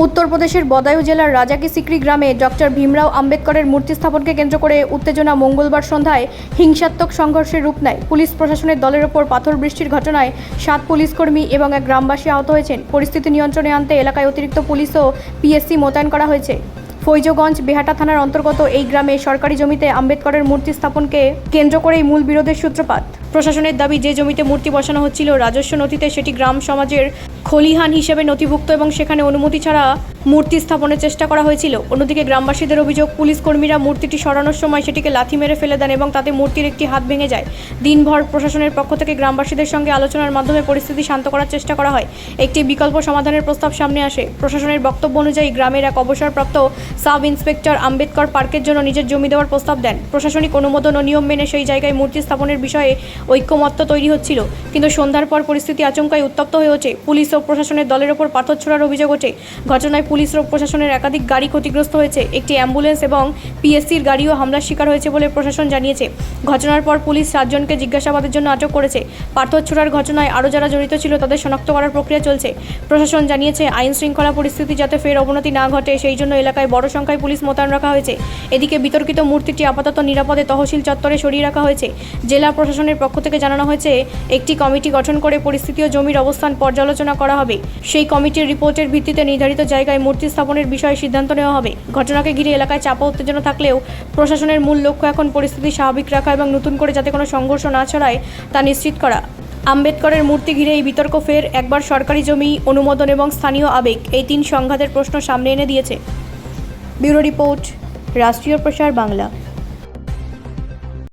উত্তরপ্রদেশের বদায়ু জেলার রাজাকি সিকরি গ্রামে ডক্টর ভীমরাও আম্বেদকরের মূর্তি স্থাপনকে কেন্দ্র করে উত্তেজনা মঙ্গলবার সন্ধ্যায় হিংসাত্মক সংঘর্ষের রূপ নেয়। পুলিশ প্রশাসনের দলের ওপর পাথর বৃষ্টির ঘটনায় 7 পুলিশকর্মী এবং এক গ্রামবাসী আহত হয়েছেন। পরিস্থিতি নিয়ন্ত্রণে আনতে এলাকায় অতিরিক্ত পুলিশ ও পিএসসি মোতায়েন করা হয়েছে। ফৈজগঞ্জ বেহাটা থানার অন্তর্গত এই গ্রামে সরকারি জমিতে আম্বেদকরের মূর্তি স্থাপনকে কেন্দ্র করেই মূল বিরোধের সূত্রপাত। প্রশাসনের দাবি, যে জমিতে মূর্তি বসানো হচ্ছিল রাজস্ব নথিতে সেটি গ্রাম সমাজের খলিহান হিসেবে নথিভুক্ত এবং সেখানে অনুমতি ছাড়া মূর্তি স্থাপনের চেষ্টা করা হয়েছিল। অন্যদিকে গ্রামবাসীদের অভিযোগ, পুলিশ কর্মীরা মূর্তিটি সরানোর সময় সেটিকে লাথি মেরে ফেলে দেন এবং তাতে মূর্তির একটি হাত ভেঙে যায়। দিনভর প্রশাসনের পক্ষ থেকে গ্রামবাসীদের সঙ্গে আলোচনার মাধ্যমে পরিস্থিতি শান্ত করার চেষ্টা করা হয়। একটি বিকল্প সমাধানের প্রস্তাব সামনে আসে। প্রশাসনের বক্তব্য অনুযায়ী গ্রামের এক অবসরপ্রাপ্ত সাব ইন্সপেক্টর আম্বেদকর পার্কের জন্য নিজের জমি দেওয়ার প্রস্তাব দেন। প্রশাসনিক অনুমোদন ও নিয়ম মেনে সেই জায়গায় মূর্তি স্থাপনের বিষয়ে ঐক্যমত্য তৈরি হচ্ছিল, কিন্তু সন্ধ্যার পর পরিস্থিতি আচমকাই উত্তপ্ত হয়ে ওঠে। পুলিশ ও প্রশাসনের দলের ওপর পাথর ছোড়ার অভিযোগ ওঠে। ঘটনায় পুলিশ ও প্রশাসনের একাধিক গাড়ি ক্ষতিগ্রস্ত হয়েছে। একটি অ্যাম্বুলেন্স এবং পিএসসির গাড়িও হামলার শিকার হয়েছে বলে প্রশাসন জানিয়েছে। ঘটনার পর পুলিশ 7 জনকে জিজ্ঞাসাবাদের জন্য আটক করেছে। পাথর ছোড়ার ঘটনায় আরও যারা জড়িত ছিল তাদের শনাক্ত করার প্রক্রিয়া চলছে। প্রশাসন জানিয়েছে, আইন শৃঙ্খলা পরিস্থিতি যাতে ফের অবনতি না ঘটে সেই জন্য এলাকায় বড় সংখ্যায় পুলিশ মোতায়েন রাখা হয়েছে। এদিকে বিতর্কিত মূর্তিটি আপাতত নিরাপদে তহসিল চত্বরে সরিয়ে রাখা হয়েছে। জেলা প্রশাসনের পক্ষ থেকে জানানো হয়েছে, একটি কমিটি গঠন করে পরিস্থিতি ও জমির অবস্থান পর্যালোচনা করা হবে। সেই কমিটির রিপোর্টের ভিত্তিতে নির্ধারিত জায়গায় মূর্তি স্থাপনের বিষয়ে সিদ্ধান্ত নেওয়া হবে। ঘটনাকে ঘিরে এলাকায় চাপ ও উত্তেজনা থাকলেও প্রশাসনের মূল লক্ষ্য এখন পরিস্থিতি স্বাভাবিক রাখা এবং নতুন করে যাতে কোনো সংঘর্ষ না ছড়ায় তা নিশ্চিত করা। আম্বেদকরের মূর্তি ঘিরে এই বিতর্ক ফের একবার সরকারি জমি, অনুমোদন এবং স্থানীয় আবেগ, এই 3 সংঘাতের প্রশ্ন সামনে এনে দিয়েছে। ব্যুরো রিপোর্ট, রাষ্ট্রীয় প্রসার বাংলা।